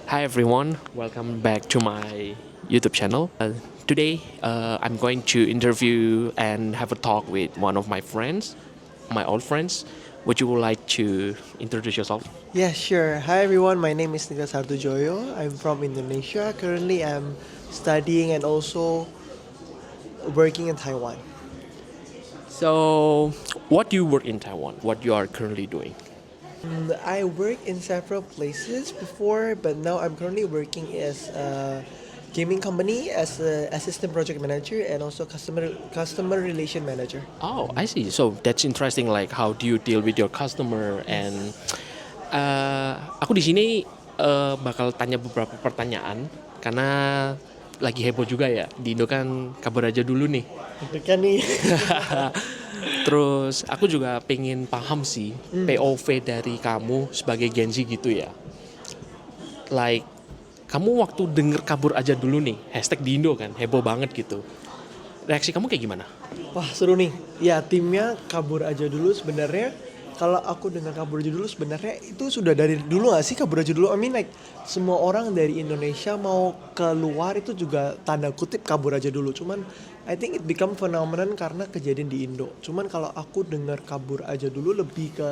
Hi everyone, welcome back to my YouTube channel. Today, I'm going to interview and have a talk with one of my friends, my old friends. Would you like to introduce yourself? Yeah, sure. Hi everyone, my name is Niklas Hartojoyo. I'm from Indonesia. Currently, I'm studying and also working in Taiwan. So, what do you work in Taiwan? What you are currently doing? I worked in several places before, but now I'm currently working as a gaming company as an assistant project manager and also customer relation manager. Oh, I see. So that's interesting. Like, how do you deal with your customer? And aku di sini bakal tanya beberapa pertanyaan karena lagi heboh juga ya di Indo kan kabur aja dulu nih. Deg-degan nih. Terus aku juga pengen paham sih POV dari kamu sebagai Gen Z gitu ya. Like kamu waktu denger kabur aja dulu nih, hashtag di Indo kan heboh banget gitu. Reaksi kamu kayak gimana? Wah, seru nih. Ya, timnya kabur aja dulu sebenarnya. Kalau aku dengar kabur aja dulu sebenarnya itu sudah dari dulu gak sih kabur aja dulu? I mean like semua orang dari Indonesia mau keluar itu juga tanda kutip kabur aja dulu. Cuman I think it become phenomenon karena kejadian di Indo. Cuman kalau aku dengar kabur aja dulu lebih ke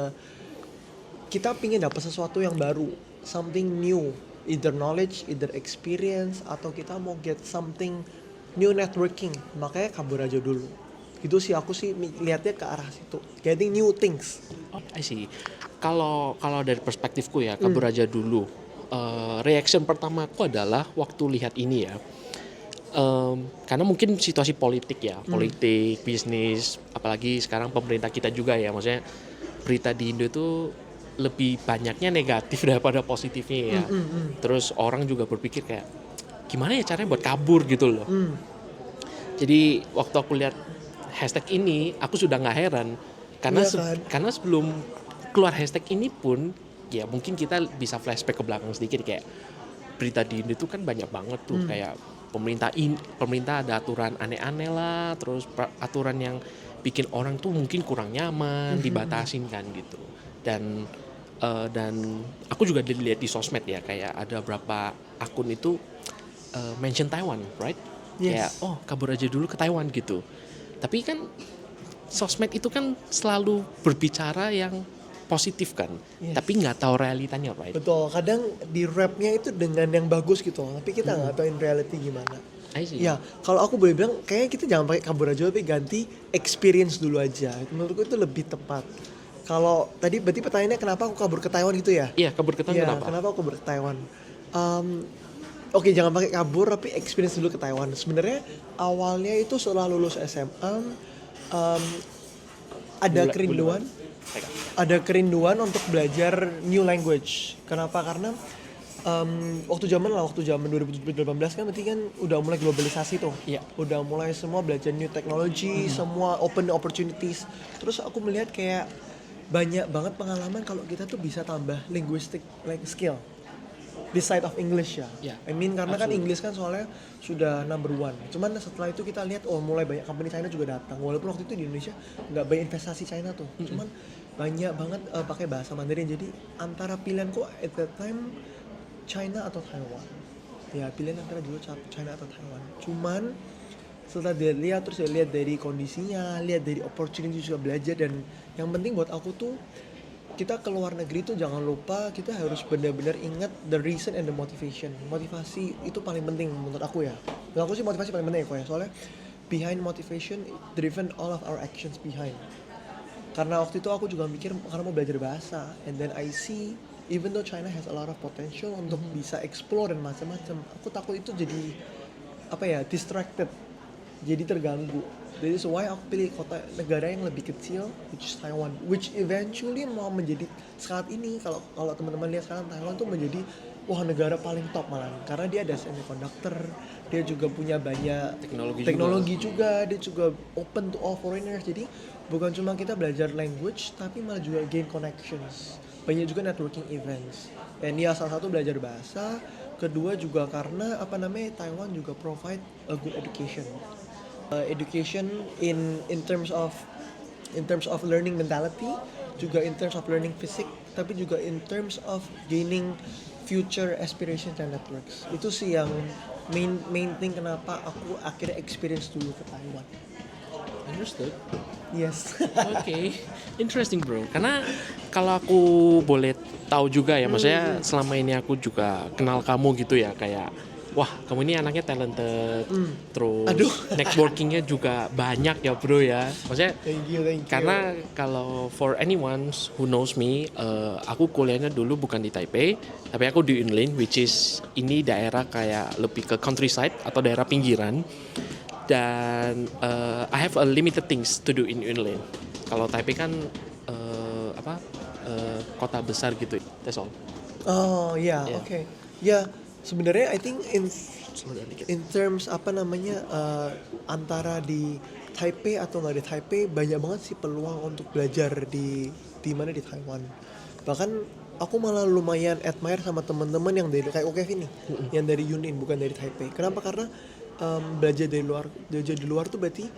kita pingin dapat sesuatu yang baru, something new, either knowledge, either experience, atau kita mau get something new networking, makanya kabur aja dulu. Itu sih aku sih lihatnya ke arah situ, getting new things. Oh, I see. Kalau kalau dari perspektifku ya, kabur aja dulu. Reaction pertamaku adalah waktu lihat ini ya. Karena mungkin situasi politik ya, politik, bisnis, apalagi sekarang pemerintah kita juga ya, maksudnya berita di Indo itu lebih banyaknya negatif daripada positifnya ya. Terus orang juga berpikir kayak gimana ya caranya buat kabur gitu loh. Jadi waktu aku lihat hashtag ini, aku sudah nggak heran karena Iya kan. karena sebelum keluar hashtag ini pun ya mungkin kita bisa flashback ke belakang sedikit kayak berita di Indo itu kan banyak banget tuh kayak pemerintah ada aturan aneh-aneh lah, terus aturan yang bikin orang tuh mungkin kurang nyaman, dibatasin kan gitu. Dan aku juga dilihat di sosmed ya kayak ada berapa akun itu mention Taiwan, right? Kayak Yes. oh kabur aja dulu ke Taiwan gitu. Tapi kan sosmed itu kan selalu berbicara yang positif kan, Yes. tapi nggak tahu realitanya, right? Betul, kadang di rapnya itu dengan yang bagus gitu, tapi kita nggak tahu in reality gimana. I see. Ya, kalau aku boleh bilang, kayaknya kita jangan pakai kabur aja, tapi ganti experience dulu aja. Menurutku itu lebih tepat. Kalau tadi berarti pertanyaannya kenapa aku kabur ke Taiwan gitu ya? Iya, kabur ke Taiwan Iya, kenapa? kenapa aku kabur ke Taiwan? Oke, jangan pakai kabur, tapi experience dulu ke Taiwan. Sebenarnya awalnya itu setelah lulus SMA, um, ada kerinduan, ada kerinduan untuk belajar new language. Kenapa? Karena waktu zaman 2018 kan berarti kan udah mulai globalisasi tuh. Iya. Udah mulai semua belajar new technology, semua open opportunities. Terus aku melihat kayak banyak banget pengalaman kalau kita tuh bisa tambah linguistic like skill this side of English ya. Yeah, I mean karena kan absolutely. English kan soalnya sudah number one. Cuman setelah itu kita lihat oh mulai banyak company China juga datang. Walaupun waktu itu di Indonesia nggak banyak investasi China tuh. Cuman banyak banget pakai bahasa Mandarin. Jadi antara pilihanku at that time China atau Taiwan. Ya pilihan antara dulu China atau Taiwan. Cuman setelah dia lihat terus dia lihat dari kondisinya, lihat dari opportunity juga belajar dan yang penting buat aku tuh kita ke luar negeri tuh jangan lupa kita harus benar-benar ingat the reason and the motivation. Motivasi itu paling penting menurut aku ya. Menurut aku sih motivasi paling penting ya kok ya. Soalnya behind motivation driven all of our actions behind. Karena waktu itu aku juga mikir karena mau belajar bahasa and then I see even though China has a lot of potential untuk bisa explore dan macam-macam, aku takut itu jadi apa ya distracted, jadi terganggu. Jadi so why aku pilih kota negara yang lebih kecil, which is Taiwan, which eventually mau menjadi saat ini kalau kalau teman-teman lihat sekarang Taiwan tuh menjadi wah negara paling top malah karena dia ada semiconductor, dia juga punya banyak Teknologi juga, dia juga open to all foreigners. Jadi bukan cuma kita belajar language tapi malah juga gain connections. Banyak juga networking events. Dan ya salah satu belajar bahasa, kedua juga karena apa namanya Taiwan juga provide a good education. Education in terms of learning mentality, juga in terms of learning fisik tapi juga in terms of gaining future aspirations and networks. Itu sih yang main thing kenapa aku akhirnya experience dulu ke Taiwan. Understood. Yes. Oke, interesting bro. Karena kalau aku boleh tahu juga ya, maksudnya selama ini aku juga kenal kamu gitu ya, kayak wah kamu ini anaknya talented, terus Aduh. networkingnya juga banyak ya bro ya. Maksudnya Thank you. karena kalau for anyone who knows me, aku kuliahnya dulu bukan di Taipei, tapi aku di Yunlin, which is ini daerah kayak lebih ke countryside atau daerah pinggiran. Dan I have a limited things to do in Yunlin. Kalau Taipei kan kota besar gitu. That's all. Oh ya, Yeah. oke. Ya, sebenarnya I think Slow down dikit. in terms antara di Taipei atau nggak di Taipei, banyak banget sih peluang untuk belajar di mana di Taiwan. Bahkan aku malah lumayan admire sama teman-teman yang dari kayak Kevin nih, yang dari Yunlin bukan dari Taipei. Kenapa? Karena belajar di luar tuh berarti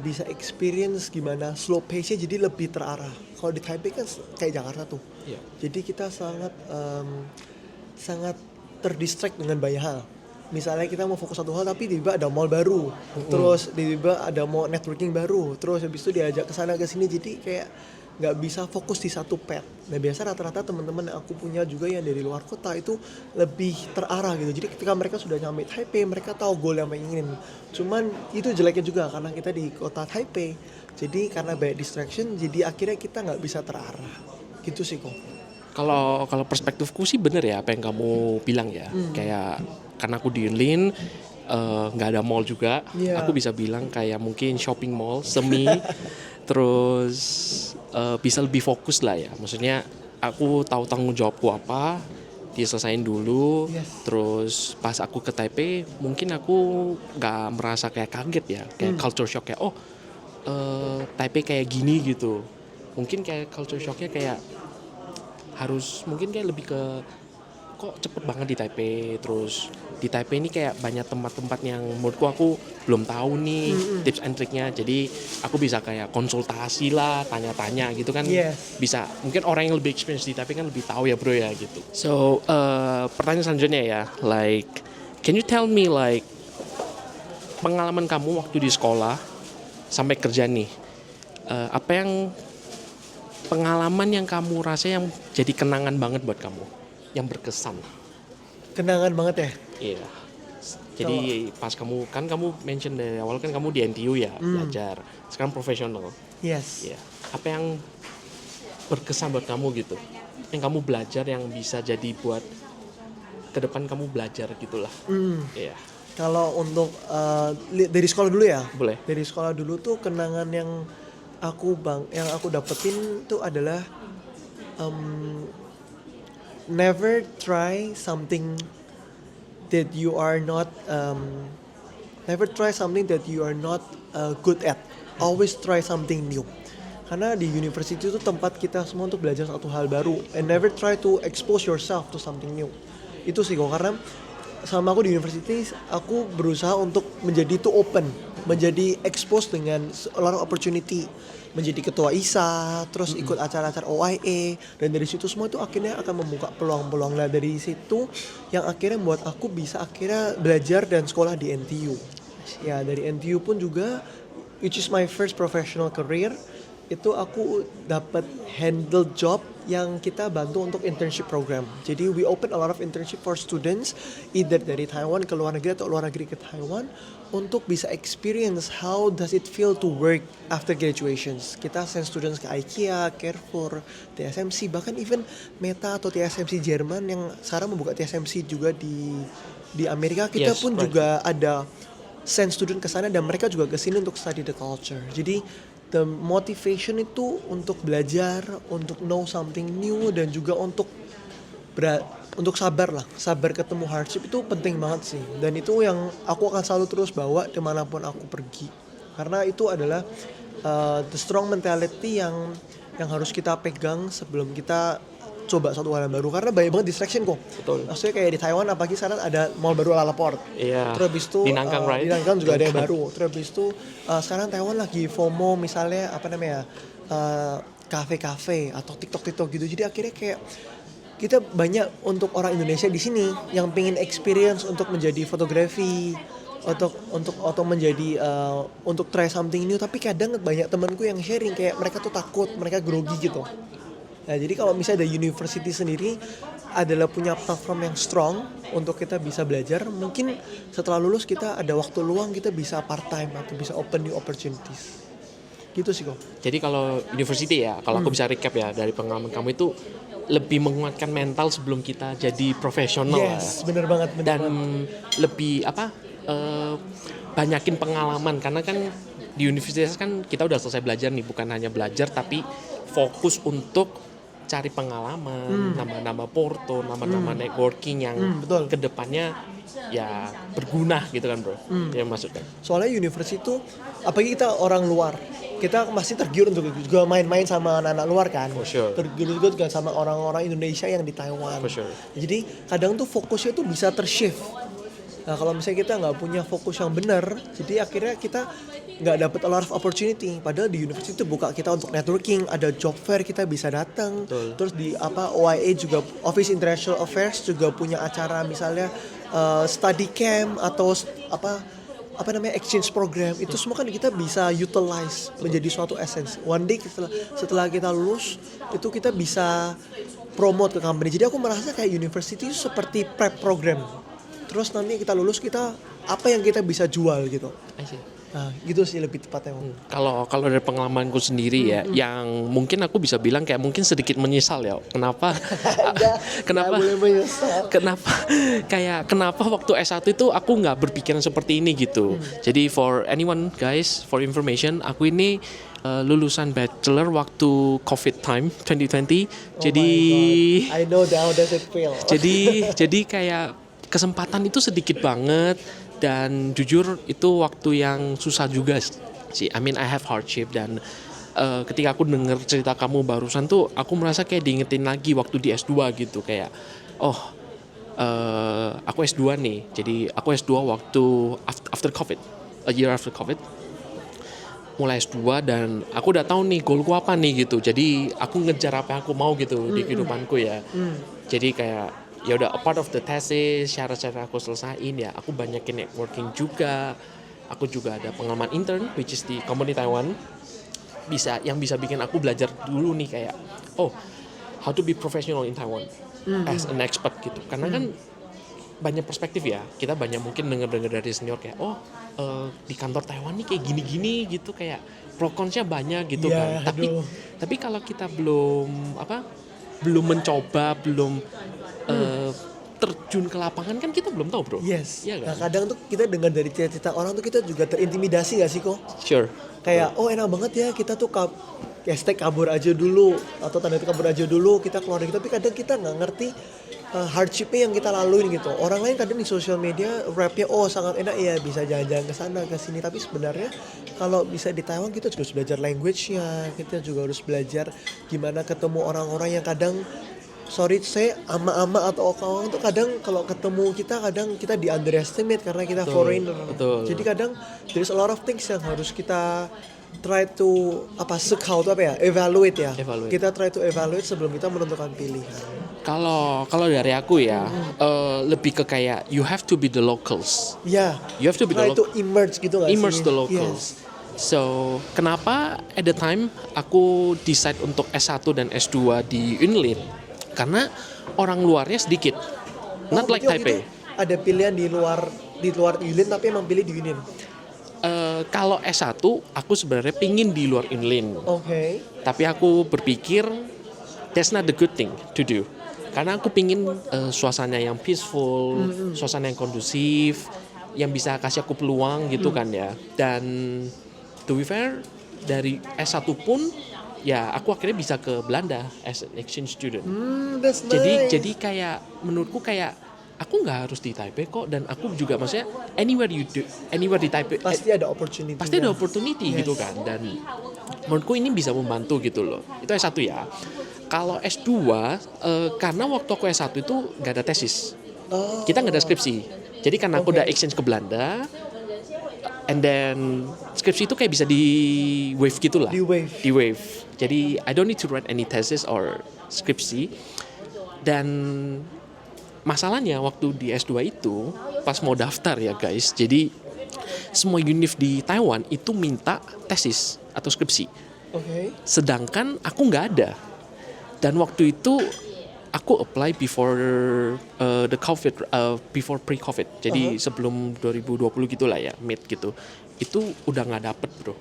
bisa experience gimana slow pace-nya, jadi lebih terarah. Kalau di Taipei kan kayak Jakarta tuh. Iya. Jadi kita sangat terdistract dengan banyak hal. Misalnya kita mau fokus satu hal tapi tiba-tiba ada mall baru, terus tiba-tiba ada mau networking baru, terus habis itu diajak ke sana ke sini, jadi kayak nggak bisa fokus di satu path. Nah biasa rata-rata teman-teman yang aku punya juga yang dari luar kota itu lebih terarah gitu. Jadi ketika mereka sudah nyampe Taipei, mereka tahu goal yang mereka ingin. Cuman itu jeleknya juga karena kita di kota Taipei. Jadi karena banyak distraction, jadi akhirnya kita nggak bisa terarah. Gitu sih kok. Kalau perspektifku sih bener ya apa yang kamu bilang ya. Kayak karena aku di Yunlin, nggak ada mall juga. Iya. Aku bisa bilang kayak mungkin shopping mall semi. Terus bisa lebih fokus lah ya. Maksudnya aku tahu tanggung jawabku apa, diselesain dulu. Yes. Terus pas aku ke Taipei, mungkin aku nggak merasa kayak kaget ya, kayak culture shock kayak Taipei kayak gini gitu. Mungkin kayak culture shocknya kayak harus mungkin kayak lebih ke kok cepet banget di Taipei. Terus di Taipei ini kayak banyak tempat-tempat yang menurutku aku belum tahu nih tips and triknya. Jadi aku bisa kayak konsultasi lah, tanya-tanya gitu kan. Yes. Bisa mungkin orang yang lebih experience di Taipei kan lebih tahu ya bro ya gitu. So pertanyaan selanjutnya ya, like can you tell me like pengalaman kamu waktu di sekolah sampai kerja nih, apa yang pengalaman yang kamu rasa yang jadi kenangan banget buat kamu, yang berkesan? Kenangan banget ya. Iya. Jadi pas kamu mention dari awal kan kamu di NTU ya belajar. Sekarang profesional. Yes. Iya. Apa yang berkesan buat kamu gitu? Yang kamu belajar yang bisa jadi buat ke depan kamu belajar gitulah. Iya. Kalau untuk dari sekolah dulu ya. Boleh. Dari sekolah dulu tuh kenangan yang aku dapetin tuh adalah never try something that you are not good at. Always try something new. Karena di university itu tempat kita semua untuk belajar satu hal baru, and never try to expose yourself to something new. Itu sih kok, karena sama aku di university aku berusaha untuk menjadi too open, menjadi exposed dengan a lot of opportunity, menjadi ketua ISA, terus ikut acara-acara OIA, dan dari situ semua itu akhirnya akan membuka peluang-peluang. Nah dari situ yang akhirnya membuat aku bisa akhirnya belajar dan sekolah di NTU. Ya dari NTU pun juga, which is my first professional career, itu aku dapat handle job yang kita bantu untuk internship program. Jadi we open a lot of internship for students either dari Taiwan ke luar negeri atau luar negeri ke Taiwan untuk bisa experience how does it feel to work after graduations. Kita send students ke IKEA, Carrefour, TSMC, bahkan even Meta atau TSMC Jerman yang sekarang membuka TSMC juga di Amerika. Kita Yes, pun right. juga ada send student ke sana dan mereka juga ke sini untuk study the culture. Jadi the motivation itu untuk belajar, untuk know something new, dan juga untuk sabar ketemu hardship itu penting banget sih. Dan itu yang aku akan selalu terus bawa dimanapun aku pergi. Karena itu adalah the strong mentality yang harus kita pegang sebelum kita coba satu hal yang baru. Karena banyak banget distraction kok. Betul. Maksudnya kayak di Taiwan apalagi sekarang ada mall baru Lalaport. Iya. Terus habis itu Di Nangkang, right? di Nangkang juga ada yang baru. Terus habis itu sekarang Taiwan lagi FOMO, misalnya kafe-kafe atau TikTok gitu. Jadi akhirnya kayak kita banyak untuk orang Indonesia di sini yang pengen experience untuk menjadi fotografi, untuk menjadi untuk try something new, tapi kadang banyak temanku yang sharing kayak mereka tuh takut, mereka grogi gitu. Nah, jadi kalau misalnya ada university sendiri adalah punya platform yang strong untuk kita bisa belajar, mungkin setelah lulus kita ada waktu luang, kita bisa part time atau bisa open new opportunities. Gitu sih kok. Jadi kalau university ya, kalau aku bisa recap ya dari pengalaman kamu itu lebih menguatkan mental sebelum kita jadi profesional. Yes, bener banget. Dan lebih banyakin pengalaman, karena kan di universitas kan kita udah selesai belajar nih, bukan hanya belajar tapi fokus untuk cari pengalaman, nama-nama porto, nama-nama networking yang betul. kedepannya ya berguna gitu kan bro, yang maksudnya. Soalnya universitas itu, apalagi kita orang luar, kita masih tergiur untuk juga main-main sama anak-anak luar kan. For sure. Tergiur juga sama orang-orang Indonesia yang di Taiwan. For sure. Jadi kadang tuh fokusnya tuh bisa tershift. Nah kalau misalnya kita nggak punya fokus yang benar, jadi akhirnya kita nggak dapet a lot of opportunity. Padahal di universitas itu buka kita untuk networking, ada job fair kita bisa datang. Terus di OIA juga, Office International Affairs juga punya acara misalnya study camp atau exchange program. Itu semua kan kita bisa utilize menjadi suatu essence. One day setelah kita lulus itu kita bisa promote ke company. Jadi aku merasa kayak university itu seperti prep program. Terus nanti kita lulus, kita apa yang kita bisa jual gitu. Nah, gitu sih lebih tepatnya. Kalau dari pengalamanku sendiri ya, yang mungkin aku bisa bilang kayak mungkin sedikit menyesal ya. Kenapa waktu S1 itu aku nggak berpikiran seperti ini gitu. Jadi for anyone guys, for information, aku ini lulusan bachelor waktu COVID time 2020. Jadi I know how does it feel. jadi kayak kesempatan itu sedikit banget, dan jujur itu waktu yang susah juga sih. I mean I have hardship, dan ketika aku denger cerita kamu barusan tuh aku merasa kayak diingetin lagi waktu di S2 gitu, kayak aku S2 nih. Jadi aku S2 waktu after COVID, a year after COVID, mulai S2, dan aku udah tahu nih goalku apa nih gitu. Jadi aku ngejar apa yang aku mau gitu di kehidupanku ya. Jadi kayak ya udah, a part of the thesis, syarat-syarat aku selesain ya, aku banyakin networking juga. Aku juga ada pengalaman intern which is di company Taiwan, yang bisa bikin aku belajar dulu nih kayak how to be professional in Taiwan as an expert gitu. Karena kan banyak perspektif ya, kita banyak mungkin dengar dari senior kayak di kantor Taiwan nih kayak gini-gini gitu, kayak pro consnya banyak gitu kan. Tapi kalau kita belum mencoba, belum terjun ke lapangan kan kita belum tahu bro. Yes. Ya, kan? Nah kadang tuh kita dengar dari cerita orang tuh kita juga terintimidasi gak sih kok? Sure. Kayak enak banget ya kita tuh hashtag kabur aja dulu, atau tanda itu kabur aja dulu, kita keluar gitu. Tapi kadang kita nggak ngerti hardshipnya yang kita laluin gitu. Orang lain kadang di sosial media rapnya sangat enak ya, bisa jalan-jalan ke sana ke sini. Tapi sebenarnya kalau bisa di Taiwan kita juga harus belajar language-nya, kita juga harus belajar gimana ketemu orang-orang yang kadang saya ama-ama atau kawan tuh kadang kalau ketemu kadang kita di underestimate karena kita foreigner. Betul. Jadi kadang there's a lot of things yang harus kita try to evaluate ya. Kita try to evaluate sebelum kita menentukan pilihan. Kalau dari aku ya, lebih ke kayak you have to be the locals. Ya. You have to be try to immerse gitu nggak sih? Immerse the locals. Yes. So kenapa at the time aku decide untuk S1 dan S2 di Unlin? Karena orang luarnya sedikit, not like Taipei. Ada pilihan di luar Unlin tapi emang pilih di Unlin. Kalau S1 aku sebenarnya pingin di luar Unlin. Okay. Tapi aku berpikir that's not the good thing to do. Karena aku pingin suasana yang peaceful, suasana yang kondusif, yang bisa kasih aku peluang gitu kan ya. Dan to be fair, dari S1 pun ya aku akhirnya bisa ke Belanda as an exchange student. That's nice. Jadi kayak menurutku kayak aku nggak harus di Taipei kok, dan aku juga maksudnya anywhere di Taipei pasti ada opportunity. Pasti ada opportunity gitu kan, dan menurutku ini bisa membantu gitu loh. Itu S1 ya. Kalau S2 karena waktu aku S1 itu nggak ada tesis. Kita nggak ada skripsi. Jadi karena aku udah exchange ke Belanda, And then skripsi itu kayak bisa di wave gitulah. Di wave. Di wave. Jadi I don't need to write any thesis or skripsi. Dan masalahnya waktu di S2 itu pas mau daftar ya guys. Jadi semua univ di Taiwan itu minta tesis atau skripsi. Oke. Sedangkan aku nggak ada. Dan waktu itu aku apply before the COVID, before pre-COVID. Jadi sebelum 2020 gitulah ya, mid gitu. Itu udah nggak dapet bro.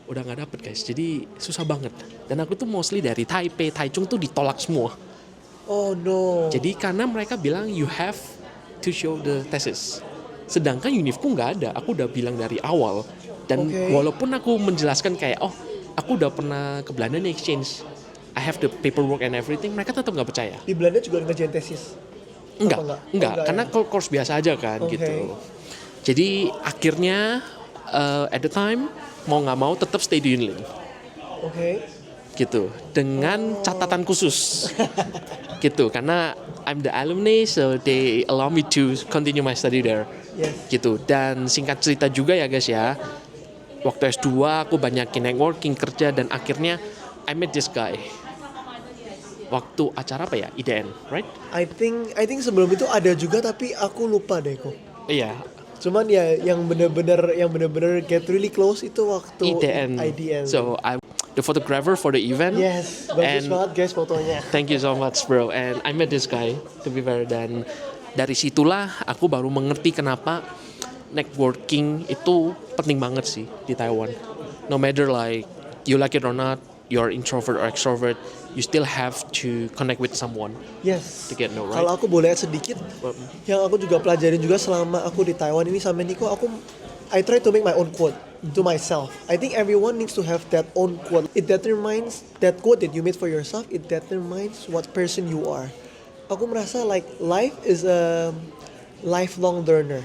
Udah nggak dapet guys. Jadi susah banget. Dan aku tuh mostly dari Taipei, Taichung tuh ditolak semua. Oh no. Jadi karena mereka bilang you have to show the thesis. Sedangkan univku nggak ada. Aku udah bilang dari awal. Dan walaupun aku menjelaskan kayak aku udah pernah ke Belanda nih exchange, I have the paperwork and everything, mereka tetap nggak percaya. Di Belanda juga ngerjain tesis? Enggak, karena course biasa aja kan gitu. Jadi akhirnya at the time mau nggak mau tetap stay di Yunlin. Gitu, dengan catatan khusus. Gitu, karena I'm the alumni, so they allow me to continue my study there. Gitu, dan singkat cerita juga ya guys ya, waktu S2 aku banyakin networking, kerja, dan akhirnya I met this guy. Waktu acara apa ya? IDN, right? I think sebelum itu ada juga tapi aku lupa deh kok. Iya. Cuman ya yang bener-bener get really close itu waktu IDN. So I'm the photographer for the event. Yes, bagus banget guys fotonya. Thank you so much bro. And I met this guy to be fair, dan dari situlah aku baru mengerti kenapa networking itu penting banget sih di Taiwan. No matter like you like it or not, you're introvert or extrovert, you still have to connect with someone. Yes. To get know, right? Kalau aku boleh add sedikit, yang aku juga pelajarin juga selama aku di Taiwan ini sama Nico, I try to make my own quote to myself. I think everyone needs to have that own quote. It determines that quote that you made for yourself. It determines what person you are. Aku merasa like life is a lifelong learner.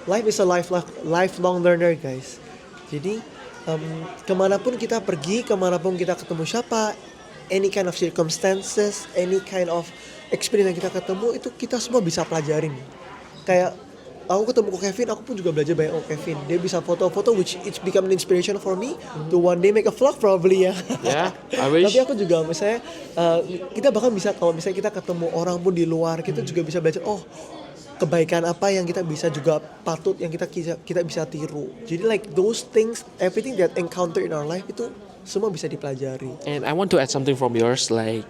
Life is a lifelong learner guys. Jadi kemanapun kita pergi, kemanapun kita ketemu siapa, any kind of circumstances, any kind of experience yang kita ketemu, itu kita semua bisa pelajarin. Kayak aku ketemu ko Kevin, aku pun juga belajar banyak ko Kevin. Dia bisa foto-foto, which it's become an inspiration for me to one day make a vlog probably ya. Yeah, I wish. Tapi aku juga misalnya kita bahkan bisa, kalau misalnya kita ketemu orang pun di luar, kita juga bisa belajar kebaikan apa yang kita bisa juga patut yang kita bisa tiru. Jadi like those things, everything that encounter in our life itu semua bisa dipelajari. And I want to add something from yours, like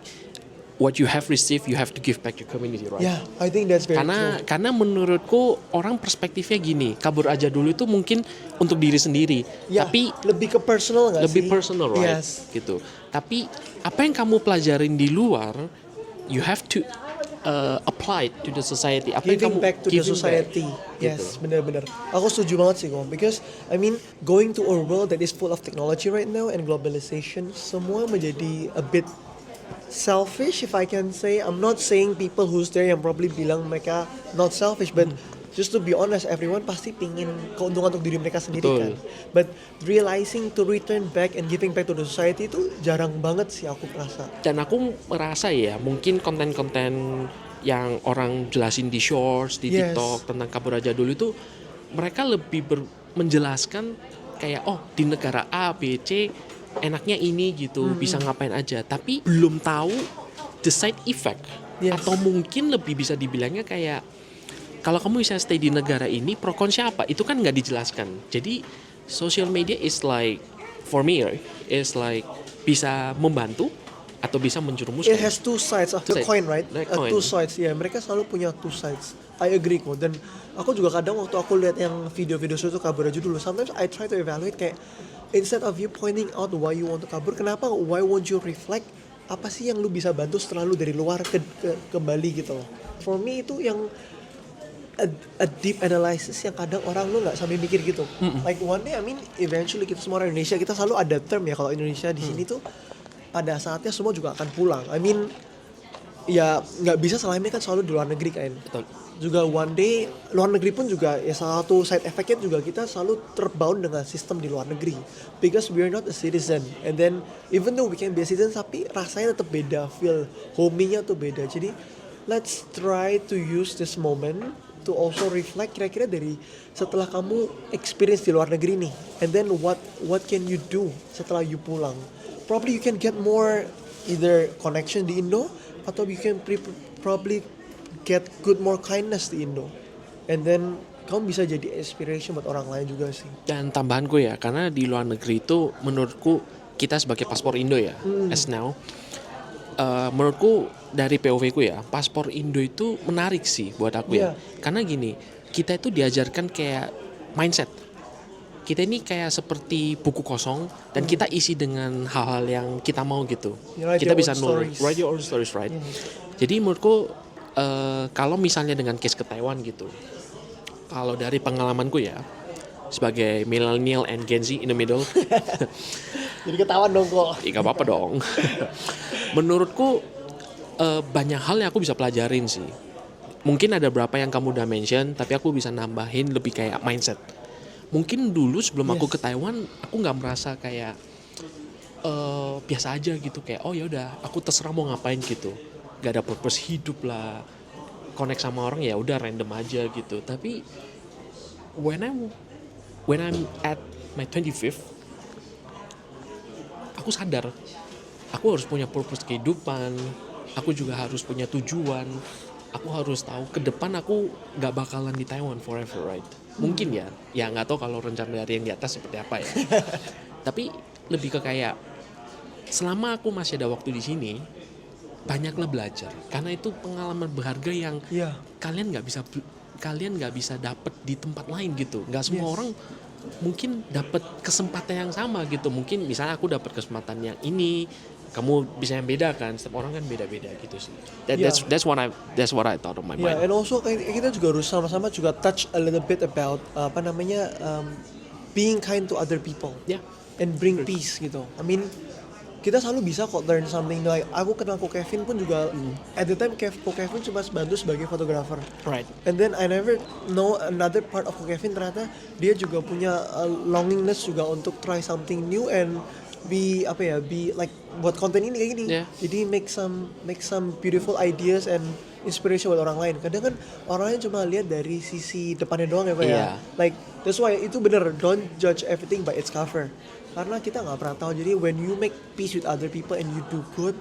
what you have received, you have to give back to community, right? Yeah, I think that's very true. Karena menurutku orang perspektifnya gini, kabur aja dulu itu mungkin untuk diri sendiri, tapi lebih ke personal nggak sih? Lebih personal, right? Yes. Gitu. Tapi apa yang kamu pelajarin di luar, you have to apply to the society. Giving back to the society. Yes, gitu. benar-benar. Aku setuju banget sih kok. Because I mean, going to a world that is full of technology right now and globalization, semua menjadi a bit selfish if I can say. I'm not saying people who's there yang probably bilang mereka not selfish, but just to be honest, everyone pasti pingin keuntungan untuk diri mereka sendiri. Betul. Kan. But realizing to return back and giving back to the society itu jarang banget sih aku merasa. Dan aku merasa ya, mungkin konten-konten yang orang jelasin di shorts, di TikTok tentang kabur aja dulu itu, mereka lebih menjelaskan kayak di negara A, B, C enaknya ini gitu, bisa ngapain aja. Tapi belum tahu the side effect. Atau mungkin lebih bisa dibilangnya kayak, kalau kamu bisa stay di negara ini, pro kontra apa? Itu kan nggak dijelaskan. Jadi social media is like, for me, is like bisa membantu atau bisa menjerumuskan. It has two sides of the coin, right? Two sides, ya. Mereka selalu punya two sides. I agree kok. Dan aku juga kadang waktu aku lihat yang video-video itu kabur aja dulu, sometimes I try to evaluate kayak, instead of you pointing out why you want to kabur, kenapa? Why won't you reflect? Apa sih yang lu bisa bantu setelah lu dari luar kembali gitu loh. For me itu yang a deep analysis yang kadang orang lu nggak sampai mikir gitu. Like one day, I mean, eventually kita semua orang Indonesia, kita selalu ada term ya kalau Indonesia di sini tuh pada saatnya semua juga akan pulang. I mean, ya nggak bisa selama ini kan selalu di luar negeri kan. Betul. Juga one day luar negeri pun juga ya salah satu side effectnya juga kita selalu terbound dengan sistem di luar negeri. Because we are not a citizen, and then even though we can be a citizen, tapi rasanya tetap beda, feel homey-nya tuh beda. Jadi let's try to use this moment to also reflect kira-kira dari setelah kamu experience di luar negeri nih, and then what can you do setelah you pulang. Probably you can get more either connection di Indo, atau you can probably get good more kindness di Indo, and then kamu bisa jadi inspiration buat orang lain juga sih. Dan tambahanku ya, karena di luar negeri itu menurutku kita sebagai paspor Indo ya, as now, menurutku dari POV ku ya, paspor Indo itu menarik sih buat aku ya. Karena gini, kita itu diajarkan kayak mindset. Kita ini kayak seperti buku kosong dan kita isi dengan hal-hal yang kita mau gitu. Kita bisa nulis, write your own stories, right? Jadi menurutku kalau misalnya dengan case ke Taiwan gitu, kalau dari pengalamanku ya, sebagai millennial and Gen Z in the middle, Jadi ketahuan dong kok. gak apa-apa dong. Menurutku banyak hal yang aku bisa pelajarin sih. Mungkin ada beberapa yang kamu udah mention, tapi aku bisa nambahin lebih kayak mindset. Mungkin dulu sebelum aku ke Taiwan, aku nggak merasa kayak biasa aja gitu, kayak oh ya udah, aku terserah mau ngapain gitu, nggak ada purpose hidup lah, connect sama orang ya udah random aja gitu. Tapi when I'm at my 25th, aku sadar aku harus punya purpose kehidupan, aku juga harus punya tujuan, aku harus tahu ke depan aku nggak bakalan di Taiwan forever, right? Mungkin ya nggak tahu kalau rencana dari yang di atas seperti apa ya. Tapi lebih ke kayak selama aku masih ada waktu di sini, banyaklah belajar, karena itu pengalaman berharga yang kalian nggak bisa dapet di tempat lain gitu. Nggak semua orang mungkin dapat kesempatan yang sama gitu. Mungkin misalnya aku dapat kesempatan yang ini, kamu bisa yang beda kan. Setiap orang kan beda-beda gitu sih. That's what I thought of my mind. And also kita juga harus sama-sama juga touch a little bit about being kind to other people. And bring peace gitu. I mean, kita selalu bisa kok learn something. Like aku kenal Ko Kevin pun juga at the time Ko Kevin cuma bantu sebagai fotografer. Right. And then I never know another part of Ko Kevin, ternyata dia juga punya longingness juga untuk try something new and be like buat konten ini kayak gini. Jadi make some beautiful ideas and inspiration buat orang lain. Kadang kan orang lain cuma lihat dari sisi depannya doang ya Pak ya. Like that's why itu bener, don't judge everything by its cover. Karena kita nggak pernah tahu. Jadi when you make peace with other people and you do good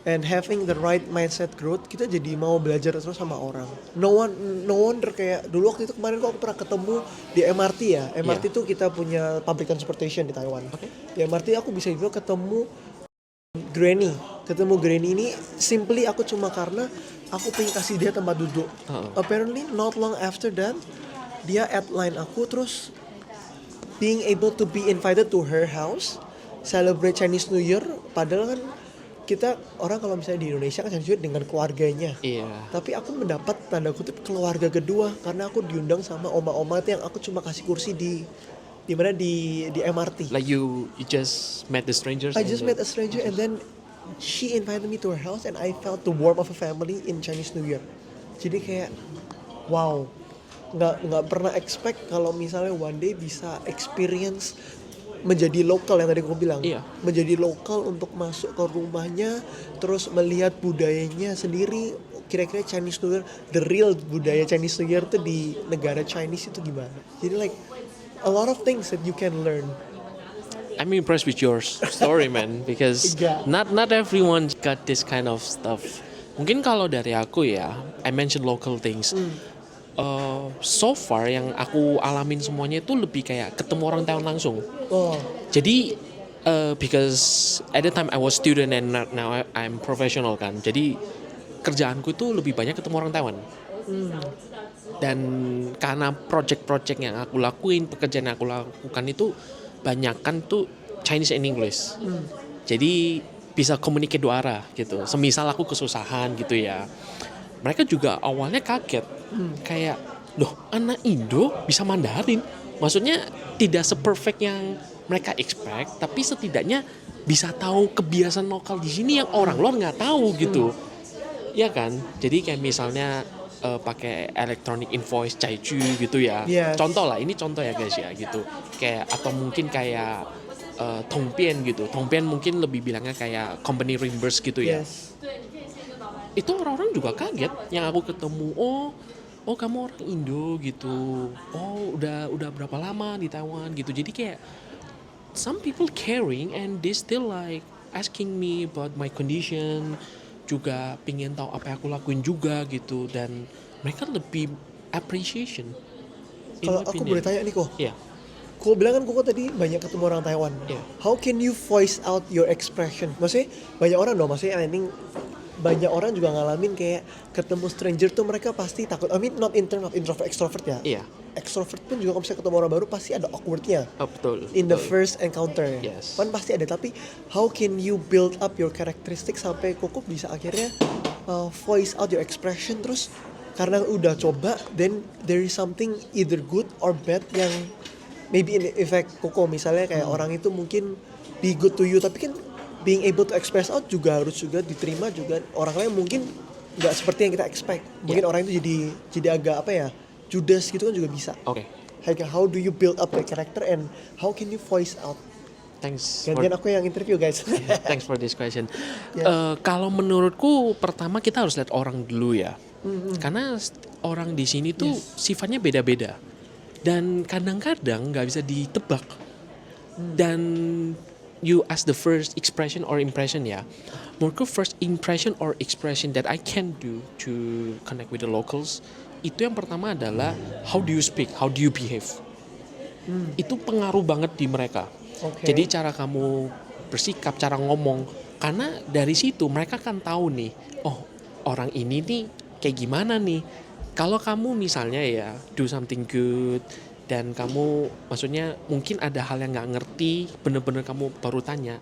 and having the right mindset growth, kita jadi mau belajar terus sama orang. No wonder kayak dulu waktu itu kemarin aku pernah ketemu di MRT ya. MRT itu kita punya public transportation di Taiwan. Di MRT aku bisa juga ketemu Granny ini simply aku cuma karena aku pengen kasih dia tempat duduk. Apparently not long after that dia add line aku, terus being able to be invited to her house celebrate Chinese New Year. Padahal kan kita orang kalau misalnya di Indonesia kan Chinese New Year dengan keluarganya. Tapi aku mendapat tanda kutip keluarga kedua karena aku diundang sama oma-oma yang aku cuma kasih kursi di mana di MRT. Like you just met the strangers. I just met a stranger and then she invited me to her house and I felt the warmth of a family in Chinese New Year. Jadi kayak wow, nggak pernah expect kalau misalnya one day bisa experience menjadi lokal yang tadi aku bilang. Menjadi lokal untuk masuk ke rumahnya, terus melihat budayanya sendiri. Kira-kira Chinese New Year, the real budaya Chinese New Year tuh di negara Chinese itu gimana. Jadi like a lot of things that you can learn. I'm impressed with your story, man, because not everyone got this kind of stuff. Mungkin kalau dari aku ya, I mentioned local things. So far yang aku alamin semuanya itu lebih kayak ketemu orang Taiwan langsung. Jadi because at the time I was student and now I'm professional kan. Jadi kerjaanku itu lebih banyak ketemu orang Taiwan. Dan karena project-project yang aku lakuin, pekerjaan yang aku lakukan itu banyakkan tuh Chinese and English. Jadi bisa communicate dua arah gitu. Semisal aku kesusahan gitu ya, mereka juga awalnya kaget. Kayak, loh anak Indo bisa Mandarin? Maksudnya tidak se-perfect yang mereka expect, tapi setidaknya bisa tahu kebiasaan lokal di sini yang orang luar nggak tahu gitu. Ya kan? Jadi kayak misalnya pakai electronic invoice Caichu gitu ya. Contoh lah, ini contoh ya guys ya gitu. Kayak atau mungkin kayak Tongpian gitu. Tongpian mungkin lebih bilangnya kayak company reimburse gitu ya. Itu orang-orang juga kaget yang aku ketemu. Oh, oh kamu orang Indo gitu, oh udah berapa lama di Taiwan gitu. Jadi kayak some people caring and they still like asking me about my condition, juga pingin tahu apa yang aku lakuin juga gitu, dan mereka lebih appreciation in Kalau my aku opinion. boleh tanya nih kok, Ya, Kau bilang kan Koko tadi banyak ketemu orang Taiwan. Iya. How can you voice out your expression? Maksudnya banyak orang dong, maksudnya I think banyak orang juga ngalamin kayak ketemu stranger tuh mereka pasti takut. I mean not in terms of introvert extrovert ya. Iya. Extrovert pun juga kalau misalnya ketemu orang baru pasti ada awkwardnya Betul. in the betul. first encounter. Yes. Kan pasti ada, tapi how can you build up your characteristic sampai Koko bisa akhirnya voice out your expression terus karena udah coba, then there is something either good or bad yang maybe in effect Koko misalnya kayak orang itu mungkin be good to you, tapi kan being able to express out juga harus juga diterima juga orang lain mungkin nggak seperti yang kita expect. Mungkin orang itu jadi agak apa ya, judes gitu kan juga bisa. Oke. Like how do you build up the character and how can you voice out? Thanks. Gantian aku yang interview guys. Thanks for this question. Yeah. Kalau menurutku pertama kita harus lihat orang dulu ya. Karena orang di sini tuh sifatnya beda-beda. Dan kadang-kadang nggak bisa ditebak. Dan you ask the first expression or impression ya. Menurutku first impression or expression that I can do to connect with the locals, itu yang pertama adalah how do you speak, how do you behave. Itu pengaruh banget di mereka. Oke. Jadi cara kamu bersikap, cara ngomong, karena dari situ mereka kan tahu nih, oh orang ini nih kayak gimana nih. Kalau kamu misalnya ya do something good dan kamu maksudnya mungkin ada hal yang nggak ngerti, bener-bener kamu baru tanya,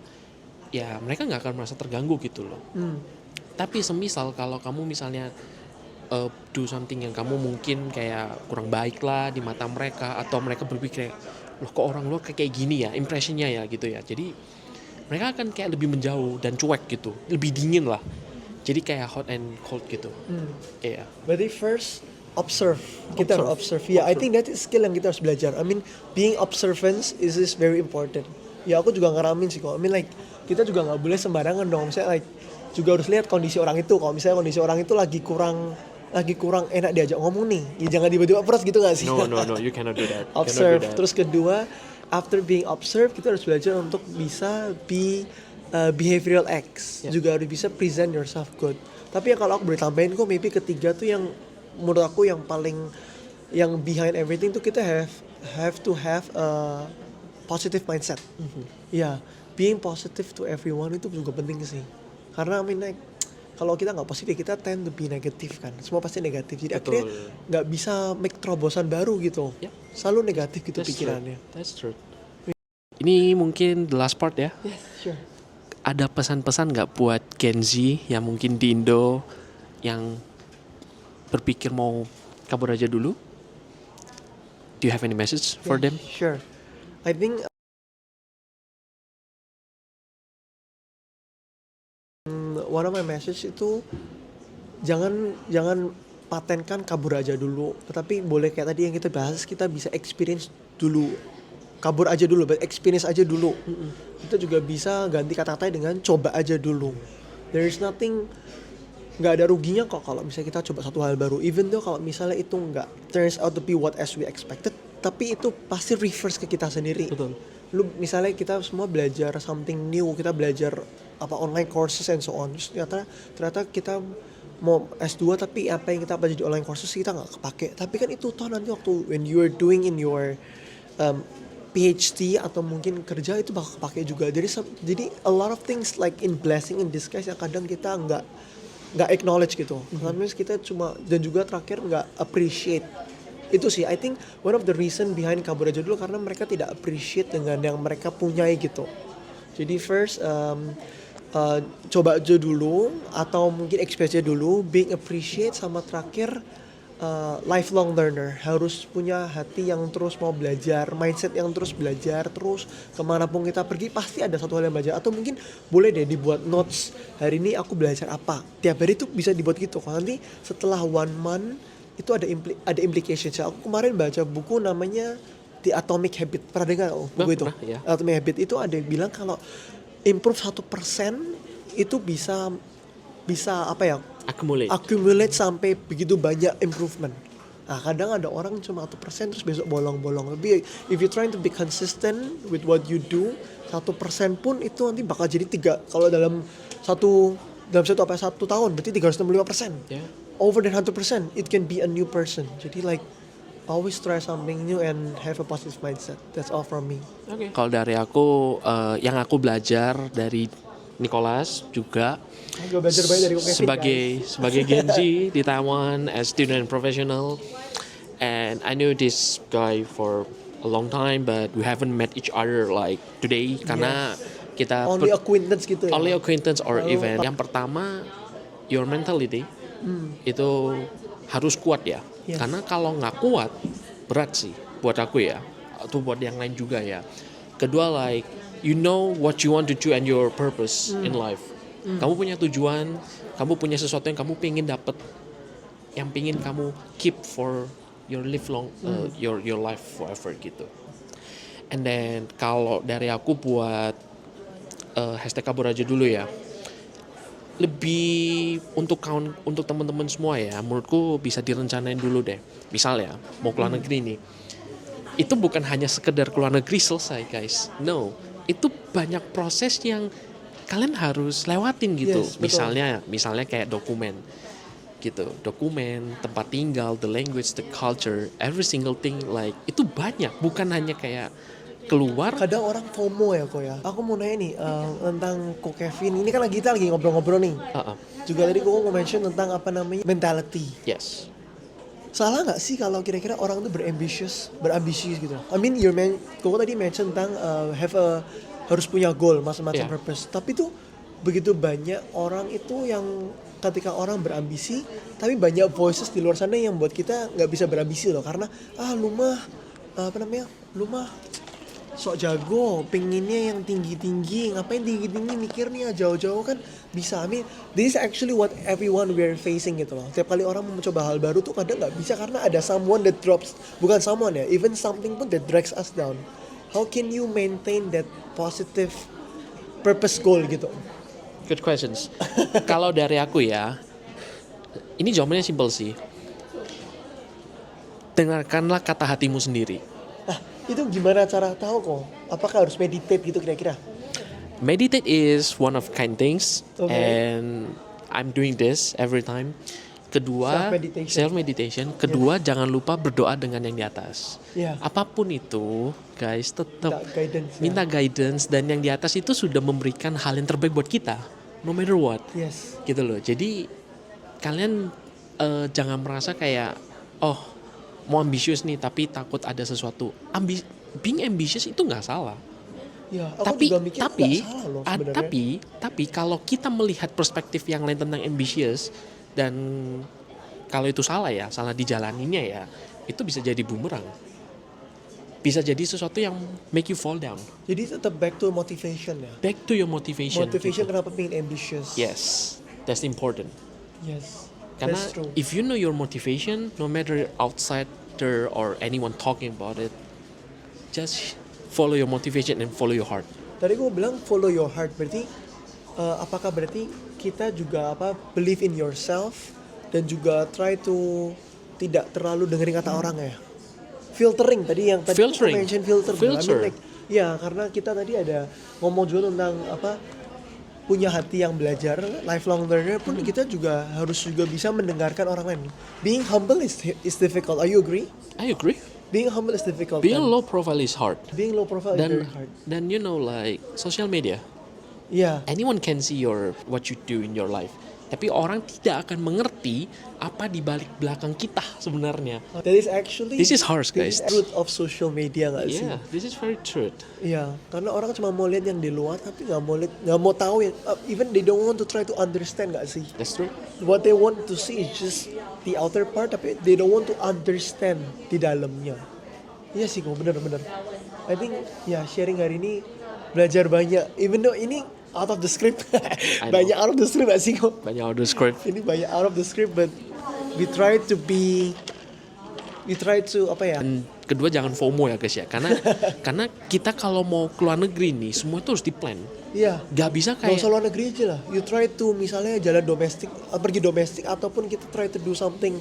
ya mereka nggak akan merasa terganggu gitu loh. Tapi semisal kalau kamu misalnya do something yang kamu mungkin kayak kurang baik lah di mata mereka, atau mereka berpikir loh kok orang luar kayak gini ya impressionnya ya gitu ya, jadi mereka akan kayak lebih menjauh dan cuek gitu, lebih dingin lah, jadi kayak hot and cold gitu. Iya. Berarti first observe. Kita harus observe. Ya, I Observe. think that is skill yang kita harus belajar. I mean, being observant is very important. Ya, aku juga ngaramin sih kok. I mean like kita juga nggak boleh sembarangan dong. Misalnya like juga harus lihat kondisi orang itu. Kalau misalnya kondisi orang itu lagi kurang enak diajak ngomong nih, ya jangan tiba-tiba peras gitu gak sih? No, you cannot do that. Observe. Cannot do that. Terus kedua, after being observed, kita harus belajar untuk bisa be behavioral acts. Yeah. Juga harus bisa present yourself good. Tapi ya kalau aku boleh tambahin kok, maybe ketiga tuh yang menurut aku yang paling yang behind everything tuh kita have to have a positive mindset. Ya, being positive to everyone itu juga penting sih. Karena I mean like kalau kita nggak positif, kita tend to be negatif kan. Semua pasti negatif. Jadi Betul. akhirnya nggak bisa make terobosan baru gitu. Yeah. Selalu negatif gitu That's pikirannya. true. That's true. Ini mungkin the last part ya. Yes, sure. Ada pesan-pesan nggak buat Gen Z yang mungkin di Indo yang berpikir mau kabur aja dulu? Do you have any message for them? Sure. I think one of my message itu jangan patenkan kabur aja dulu, tetapi boleh kayak tadi yang kita bahas, kita bisa experience dulu. Kabur aja dulu, but experience aja dulu. Kita juga bisa ganti kata-katanya dengan coba aja dulu. There is nothing, nggak ada ruginya kok kalau misalnya kita coba satu hal baru. Even though kalau misalnya itu nggak turns out to be what as we expected, tapi itu pasti reverse ke kita sendiri. Betul. Lu misalnya kita semua belajar something new, kita belajar apa online courses and so on. Terus ternyata kita mau S2 tapi apa yang kita belajar di online courses kita nggak kepake. Tapi kan itu toh nanti waktu when you are doing in your PhD atau mungkin kerja itu bakal kepake juga. Jadi a lot of things like in blessing in disguise yang kadang kita nggak acknowledge gitu. Sometimes kita cuma, dan juga terakhir nggak appreciate. Itu sih I think one of the reason behind kabur aja dulu, karena mereka tidak appreciate dengan yang mereka punyai gitu. Jadi first coba aja dulu atau mungkin experience aja dulu, being appreciate, sama terakhir lifelong learner, harus punya hati yang terus mau belajar, mindset yang terus belajar, terus kemanapun kita pergi pasti ada satu hal yang belajar. Atau mungkin boleh deh dibuat notes, hari ini aku belajar apa, tiap hari itu bisa dibuat gitu. Kalau nanti setelah 1 month itu ada implications. Aku kemarin baca buku namanya The Atomic Habit, pernah dengar buku itu? Pernah, ya. Atomic Habit itu ada yang bilang kalau improve 1% itu bisa apa ya, Accumulate. accumulate sampai begitu banyak improvement. Nah kadang ada orang cuma 1% terus besok bolong-bolong. Lebih if you trying to be consistent with what you do, 1% pun itu nanti bakal jadi 3. Kalau satu tahun berarti 365%. Yeah. Over than 100%, it can be a new person. Jadi like always try something new and have a positive mindset. That's all from me. Oke. Kalau dari aku, yang aku belajar dari Nicholas juga Gue belajar banyak dari Kevin, sebagai Gen Z di Taiwan as student and professional, and I knew this guy for a long time, but we haven't met each other like today karena kita only acquaintance gitu ya. only acquaintance or event. Yang pertama, your mentality itu harus kuat ya. Yes. Karena kalau nggak kuat, berat sih buat aku ya, atau buat yang lain juga ya. Kedua, like you know what you want to do and your purpose in life. Kamu punya tujuan, kamu punya sesuatu yang kamu pengen dapat, yang pengen kamu keep for your live long, your life forever gitu. And then kalau dari aku buat hashtag kabur aja dulu ya. Lebih untuk teman-teman semua ya, menurutku bisa direncanain dulu deh. Misal ya, mau keluar negeri nih. Itu bukan hanya sekedar keluar negeri selesai guys. No, itu banyak proses yang kalian harus lewatin gitu. Yes, betul. Misalnya kayak dokumen gitu. Dokumen, tempat tinggal, the language, the culture, every single thing like itu banyak, bukan hanya kayak keluar. Kadang orang FOMO ya kok ya. Aku mau nanya nih tentang Ko Kevin. Ini kan kita lagi ngobrol-ngobrol nih. Juga tadi Ko mau mention tentang apa namanya mentality. Yes. Salah nggak sih kalau kira-kira orang itu berambisius gitu? I mean, Ko tadi mention tentang harus punya goal, macam-macam purpose. Tapi tuh begitu banyak orang itu yang ketika orang berambisi, tapi banyak voices di luar sana yang buat kita nggak bisa berambisi loh. Karena lu mah sok jago, pengennya yang tinggi-tinggi, ngapain tinggi-tinggi mikirnya jauh-jauh kan bisa. I mean, this is actually what everyone we're facing gitu loh. Tiap kali orang mau mencoba hal baru tuh kadang nggak bisa karena ada someone that drops, bukan someone ya, even something pun that drags us down. How can you maintain that positive purpose goal gitu? Good questions. Kalau dari aku ya, ini jawabannya simpel sih. Dengarkanlah kata hatimu sendiri. Itu gimana cara tahu kok? Apakah harus meditate gitu kira-kira? Meditate is one of kind things, and I'm doing this every time. Kedua, self meditation. Kedua, jangan lupa berdoa dengan yang di atas. Apapun itu, guys, tetap minta guidance dan yang di atas itu sudah memberikan hal yang terbaik buat kita, no matter what. Yes. Gitu loh. Jadi kalian jangan merasa kayak mau ambisius nih tapi takut ada sesuatu. Being ambitious itu nggak salah. Ya, aku juga mikir nggak salah loh sebenarnya. Tapi kalau kita melihat perspektif yang lain tentang ambitious dan kalau itu salah ya, salah dijalaninya ya, itu bisa jadi bumerang. Bisa jadi sesuatu yang make you fall down. Jadi tetap back to motivation ya. Back to your motivation. Motivation gitu. Kenapa pengen ambitious? Yes, that's important. Yes. Karena if you know your motivation, no matter outsider or anyone talking about it, just follow your motivation and follow your heart. Tadi gue bilang follow your heart, berarti apakah berarti kita juga believe in yourself dan juga try to tidak terlalu dengerin kata orang ya? Filtering tadi yang tadi aku mention filter. Ya karena kita tadi ada ngomong juga tentang punya hati yang belajar, lifelong learner pun kita juga harus juga bisa mendengarkan orang lain. Being humble is difficult. Are you agree? I agree. Being humble is difficult. Being low profile is hard. Being low profile is very hard. Dan you know like social media. Yeah. Anyone can see what you do in your life. Tapi orang tidak akan mengerti apa di balik belakang kita sebenarnya. This is harsh guys. This is truth of social media nggak sih? Yeah, this is very truth. Iya, karena orang cuma mau lihat yang di luar tapi nggak mau tahu yang even they don't want to try to understand nggak sih? That's true. What they want to see is just the outer part tapi they don't want to understand di dalamnya. Iya sih kok bener. I think sharing hari ini belajar banyak. Even though ini out of the script. Banyak out of the script gak sih kok? Banyak out of the script. Ini banyak out of the script, but we try to Dan kedua jangan FOMO ya guys ya, karena kita kalau mau keluar negeri nih semua itu harus diplan. Iya. Gak bisa kayak. Gak usah luar negeri aja lah. You try to misalnya jalan domestik, pergi domestik ataupun kita try to do something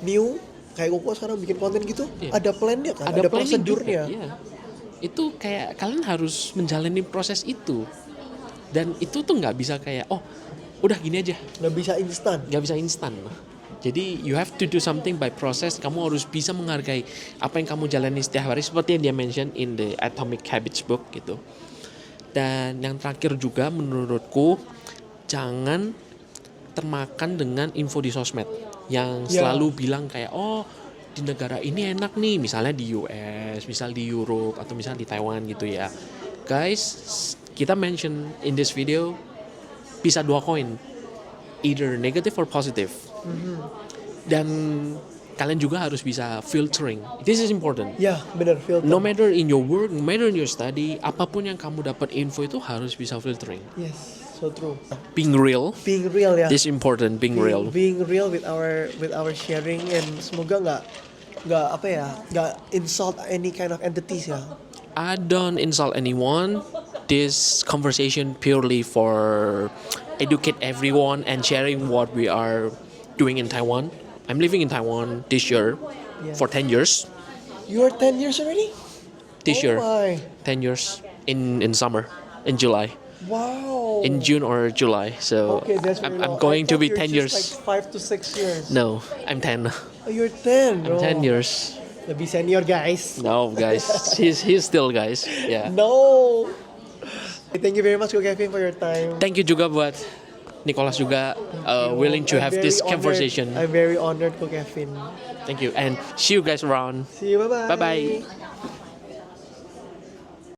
new kayak Koko sekarang bikin konten gitu, Iya. ada plannya kan, Ada ada planning prosedurnya. juga, iya. Itu kayak kalian harus menjalani proses itu. Dan itu tuh nggak bisa kayak, oh udah gini aja. Nggak bisa instan. Nggak bisa instan. Jadi you have to do something by process. Kamu harus bisa menghargai apa yang kamu jalani setiap hari, seperti yang dia mention in the Atomic Habits book gitu. Dan yang terakhir juga menurutku, jangan termakan dengan info di sosmed yang Ya. selalu bilang kayak, oh di negara ini enak nih, misalnya di US, misal di Europe, atau misal di Taiwan gitu ya. Guys, kita mention in this video bisa dua koin, either negative or positive. Dan kalian juga harus bisa filtering. This is important. Ya, benar, filter. No matter in your work, no matter in your study, apapun yang kamu dapat info itu harus bisa filtering. Yes, so true. Being real, Being real ya. this is important. Being real. Being real with our sharing, and semoga nggak apa ya, nggak insult any kind of entities ya. I don't insult anyone. This conversation purely for educate everyone and sharing what we are doing in Taiwan. I'm living in Taiwan this year Yeah. for 10 years. You are 10 years already? This Oh year, my. 10 years in summer, in July, Wow. in June or July. So Okay, that's very I'm long. going I to be thought 10 you're years. just like 5 to 6 years. No, I'm 10. Oh, you're 10. I'm bro. 10 years. Lebih senior guys. No, guys, he's still guys. Yeah. No. Thank you very much, Ko Kevin, for your time. Thank you juga buat Nicholas juga willing to I'm have very this honored. conversation. I'm very honored, Ko Kevin. Thank you and see you guys around. See you. Bye bye. Bye bye.